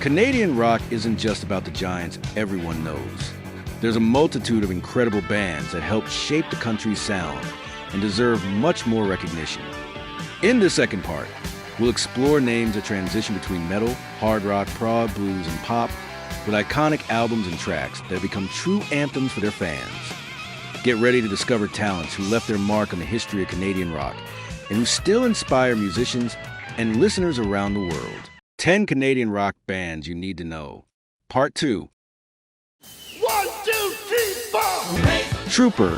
Canadian rock isn't just about the giants everyone knows. There's a multitude of incredible bands that helped shape the country's sound and deserve much more recognition. In the second part, we'll explore names that transition between metal, hard rock, prog, blues, and pop with iconic albums and tracks that have become true anthems for their fans. Get ready to discover talents who left their mark on the history of Canadian rock and who still inspire musicians and listeners around the world. 10 Canadian rock bands you need to know. Part 2. 1, 2, 3, 4. Trooper.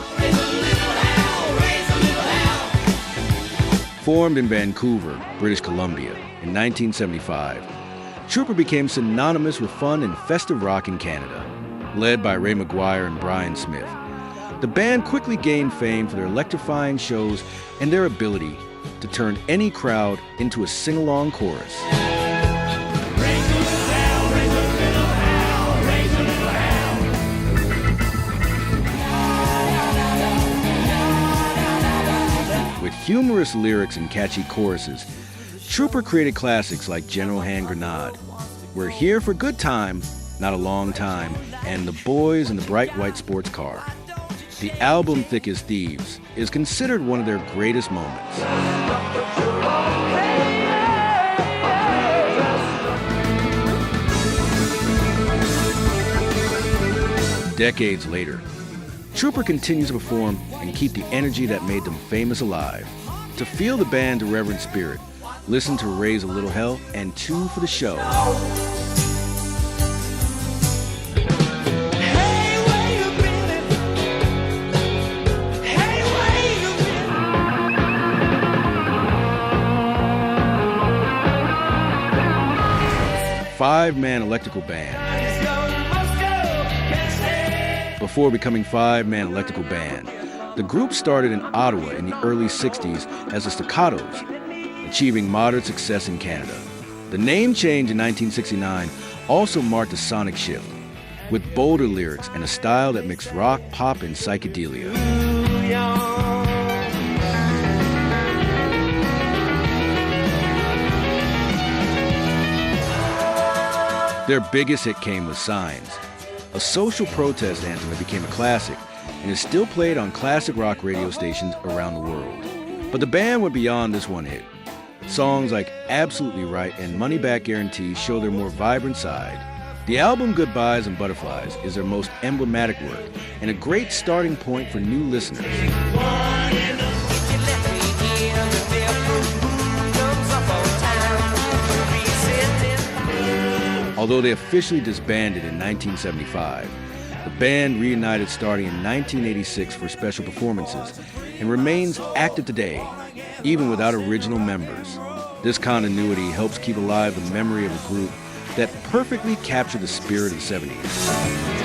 Formed in Vancouver, British Columbia in 1975, Trooper became synonymous with fun and festive rock in Canada. Led by Ray McGuire and Brian Smith, the band quickly gained fame for their electrifying shows and their ability to turn any crowd into a sing-along chorus. With humorous lyrics and catchy choruses, Trooper created classics like General Hand Grenade, We're Here for Good Time, Not a Long Time, and The Boys in the Bright White Sports Car. The album Thick as Thieves is considered one of their greatest moments. Decades later, Trooper continues to perform and keep the energy that made them famous alive. To feel the band's irreverent spirit, listen to Raise a Little Hell and Two for the Show. Five-man electrical band. Before becoming five-man electrical band, the group started in Ottawa in the early 60s as the Staccatos, achieving moderate success in Canada. The name change in 1969 also marked a sonic shift, with bolder lyrics and a style that mixed rock, pop, and psychedelia. Their biggest hit came with Signs, a social protest anthem that became a classic and is still played on classic rock radio stations around the world. But the band went beyond this one hit. Songs like Absolutely Right and Money Back Guarantee show their more vibrant side. The album Goodbyes and Butterflies is their most emblematic work and a great starting point for new listeners. Although they officially disbanded in 1975, the band reunited starting in 1986 for special performances and remains active today, even without original members. This continuity helps keep alive the memory of a group that perfectly captured the spirit of the 70s.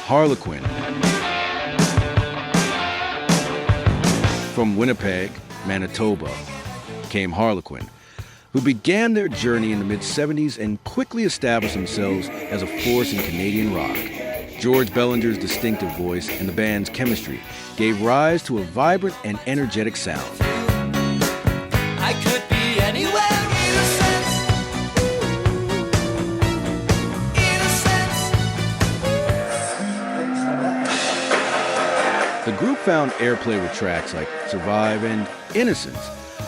HARLEQUIN. From Winnipeg, Manitoba, came HARLEQUIN, who began their journey in the mid-70s and quickly established themselves as a force in Canadian rock. George Bellinger's distinctive voice and the band's chemistry gave rise to a vibrant and energetic sound. I could be anywhere. The group found airplay with tracks like Survive and Innocence,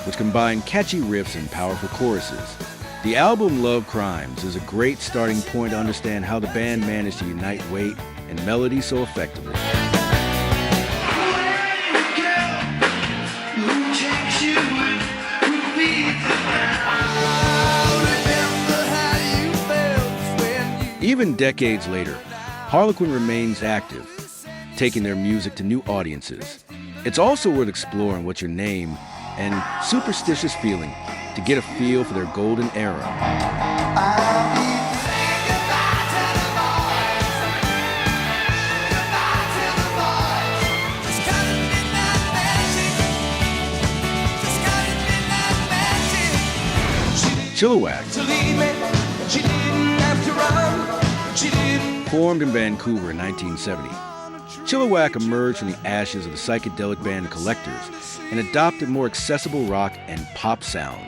which combine catchy riffs and powerful choruses. The album Love Crimes is a great starting point to understand how the band managed to unite weight and melody so effectively. Even decades later, HARLEQUIN remains active, taking their music to new audiences. It's also worth exploring what your name and superstitious feeling to get a feel for their golden era. CHILLIWACK. Formed in Vancouver in 1970, Chilliwack emerged from the ashes of the psychedelic band Collectors and adopted more accessible rock and pop sound.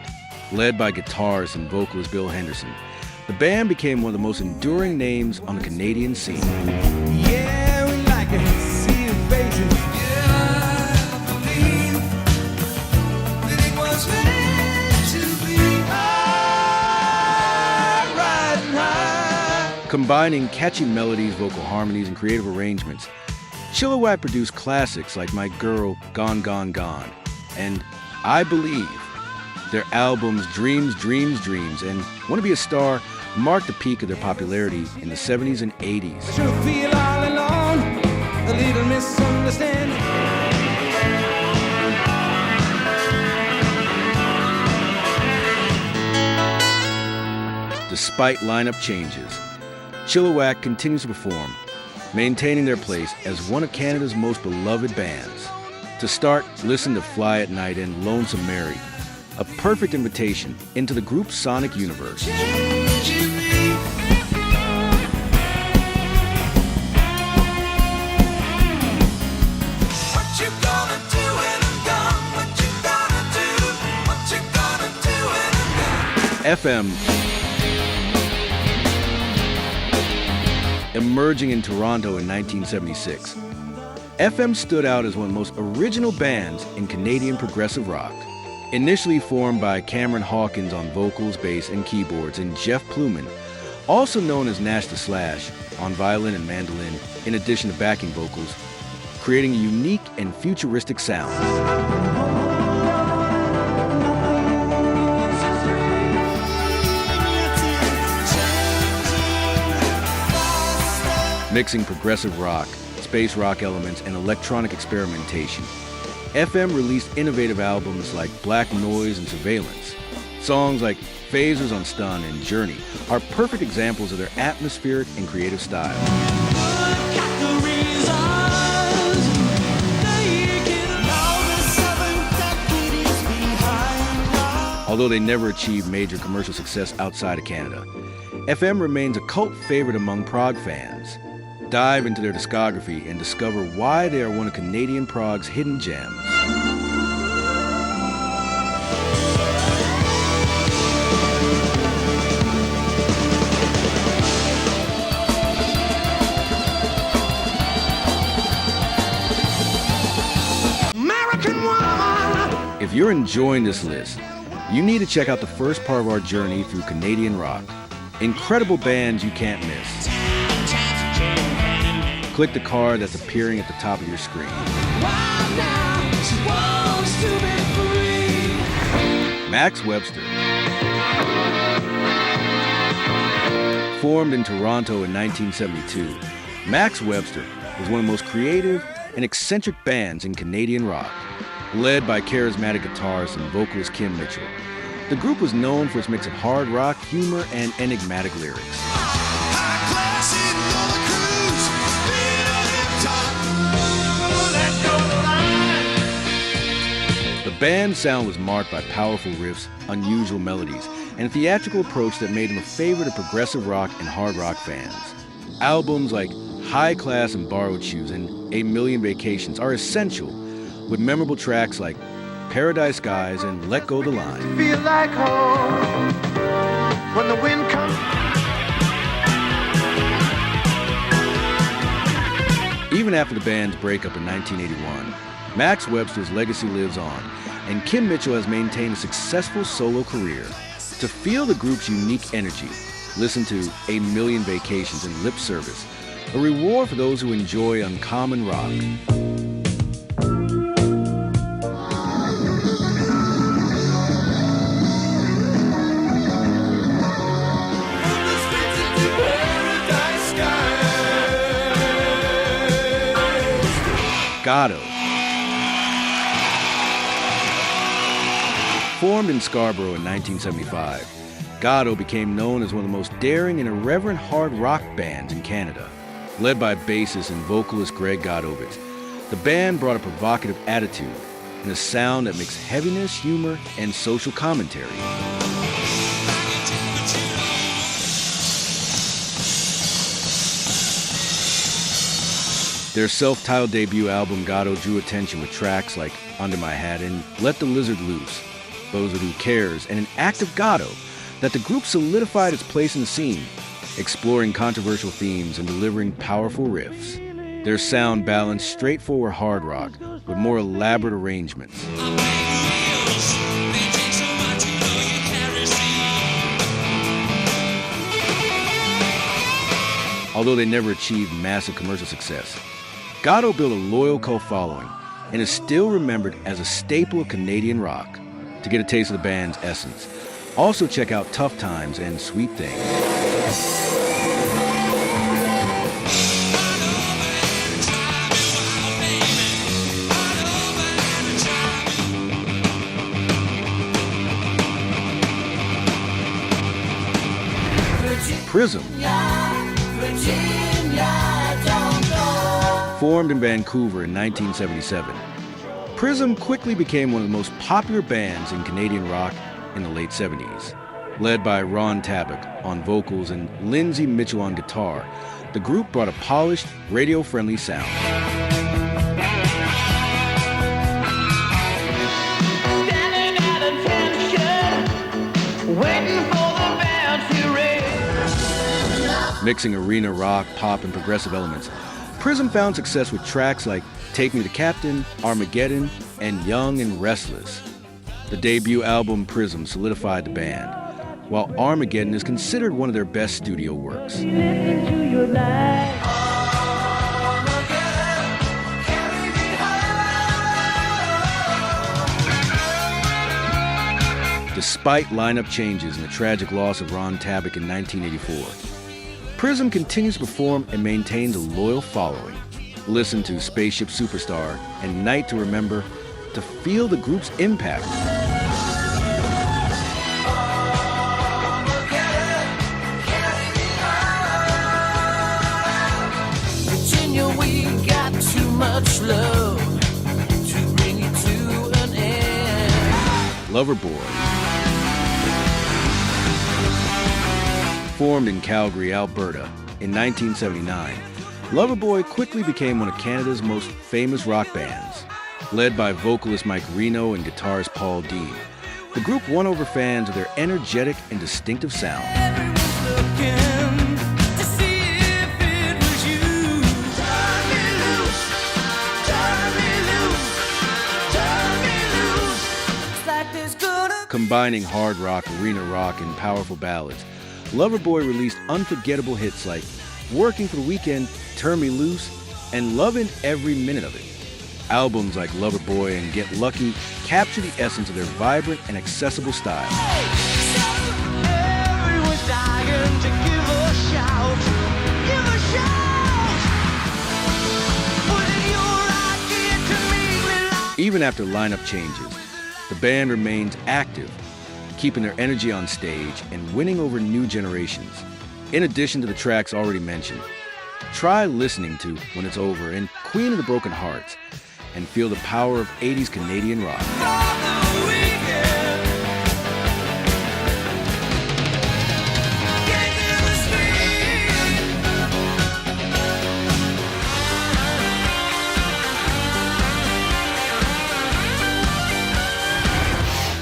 Led by guitarist and vocalist Bill Henderson, the band became one of the most enduring names on the Canadian scene. Yeah, we like to see your faces. Yeah, I believe that it was meant to be. High, riding high. Combining catchy melodies, vocal harmonies, and creative arrangements, Chilliwack produced classics like My Girl, Gone, Gone, Gone, and I Believe. Their albums Dreams, Dreams, Dreams, and Wanna Be a Star marked the peak of their popularity in the 70s and 80s. Should feel all alone, a little misunderstanding. Despite lineup changes, Chilliwack continues to perform, maintaining their place as one of Canada's most beloved bands. To start, listen to Fly at Night and Lonesome Mary, a perfect invitation into the group's sonic universe. FM, emerging in Toronto in 1976. FM stood out as one of the most original bands in Canadian progressive rock. Initially formed by Cameron Hawkins on vocals, bass, and keyboards, and Jeff Pluman, also known as Nash the Slash, on violin and mandolin, in addition to backing vocals, creating a unique and futuristic sound. Mixing progressive rock, space rock elements, and electronic experimentation, FM released innovative albums like Black Noise and Surveillance. Songs like Phasers on Stun and Journey are perfect examples of their atmospheric and creative style. Although they never achieved major commercial success outside of Canada, FM remains a cult favorite among prog fans. Dive into their discography and discover why they are one of Canadian prog's hidden gems. If you're enjoying this list, you need to check out the first part of our journey through Canadian rock. Incredible bands you can't miss. Click the card that's appearing at the top of your screen. Max Webster. Formed in Toronto in 1972, Max Webster was one of the most creative and eccentric bands in Canadian rock. Led by charismatic guitarist and vocalist Kim Mitchell, the group was known for its mix of hard rock, humor, and enigmatic lyrics. The band's sound was marked by powerful riffs, unusual melodies, and a theatrical approach that made them a favorite of progressive rock and hard rock fans. Albums like High Class and Borrowed Shoes and A Million Vacations are essential, with memorable tracks like Paradise Skies and Let Go the Line. Feel like home when the wind comes. Even after the band's breakup in 1981, Max Webster's legacy lives on, and Kim Mitchell has maintained a successful solo career. To feel the group's unique energy, listen to A Million Vacations and Lip Service, a reward for those who enjoy uncommon rock. GODDO. Formed in Scarborough in 1975, GODDO became known as one of the most daring and irreverent hard rock bands in Canada. Led by bassist and vocalist Greg Godovitz, the band brought a provocative attitude and a sound that mixed heaviness, humor, and social commentary. Their self-titled debut album, GODDO, drew attention with tracks like Under My Hat and Let the Lizard Loose, Those Are Who Cares, and an act of GODDO that the group solidified its place in the scene, exploring controversial themes and delivering powerful riffs. Their sound balanced straightforward hard rock with more elaborate arrangements. Although they never achieved massive commercial success, GODDO built a loyal cult following and is still remembered as a staple of Canadian rock. To get a taste of the band's essence, also check out Tough Times and Sweet Thing. PRISM. Formed in Vancouver in 1977, PRISM quickly became one of the most popular bands in Canadian rock in the late 70s. Led by Ron Tabak on vocals and Lindsay Mitchell on guitar, the group brought a polished, radio-friendly sound. Mixing arena rock, pop, and progressive elements, PRISM found success with tracks like Take Me to Captain, Armageddon, and Young and Restless. The debut album PRISM solidified the band, while Armageddon is considered one of their best studio works. Despite lineup changes and the tragic loss of Ron Tabak in 1984, PRISM continues to perform and maintains a loyal following. Listen to Spaceship Superstar and Night to Remember to feel the group's impact. Virginia, we got too much love to bring it to an end. Loverboy. Formed in Calgary, Alberta in 1979, Loverboy quickly became one of Canada's most famous rock bands. Led by vocalist Mike Reno and guitarist Paul Dean, the group won over fans with their energetic and distinctive sound. Combining hard rock, arena rock, and powerful ballads, Loverboy released unforgettable hits like Working for the Weekend, Turn Me Loose, and Lovin' Every Minute of It. Albums like Loverboy and Get Lucky capture the essence of their vibrant and accessible style. Even after lineup changes, the band remains active, keeping their energy on stage and winning over new generations. In addition to the tracks already mentioned, try listening to When It's Over and Queen of the Broken Hearts and feel the power of 80s Canadian rock.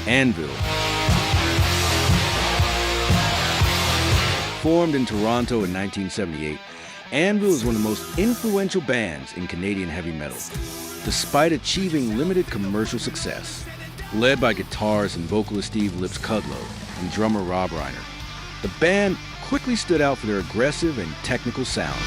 ANVIL. Formed in Toronto in 1978, ANVIL is one of the most influential bands in Canadian heavy metal, despite achieving limited commercial success. Led by guitarist and vocalist Steve Lips Kudlow and drummer Rob Reiner, the band quickly stood out for their aggressive and technical sound.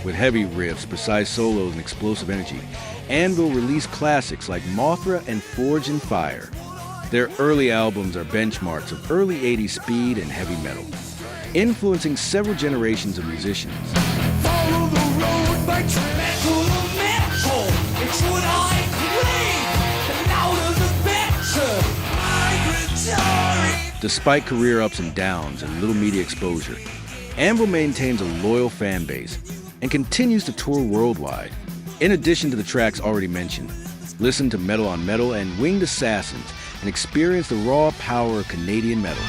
With heavy riffs, precise solos, and explosive energy, ANVIL released classics like Mothra and Forged in Fire. Their early albums are benchmarks of early 80s speed and heavy metal, influencing several generations of musicians. Follow the road by metal. It's what I crave, and louder the better. Despite career ups and downs and little media exposure, ANVIL maintains a loyal fan base and continues to tour worldwide. In addition to the tracks already mentioned, Listen to Metal on Metal and Winged Assassins and experience the raw power of Canadian metal.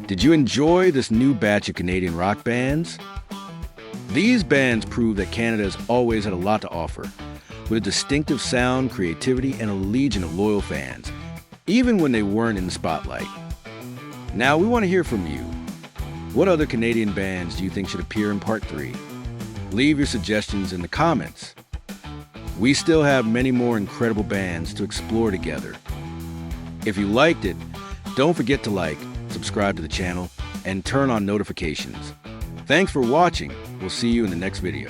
Did you enjoy this new batch of Canadian rock bands? These bands prove that Canada has always had a lot to offer, with a distinctive sound, creativity, and a legion of loyal fans, even when they weren't in the spotlight. Now we want to hear from you. What other Canadian bands do you think should appear in Part 3? Leave your suggestions in the comments. We still have many more incredible bands to explore together. If you liked it, don't forget to like, subscribe to the channel, and turn on notifications. Thanks for watching. We'll see you in the next video.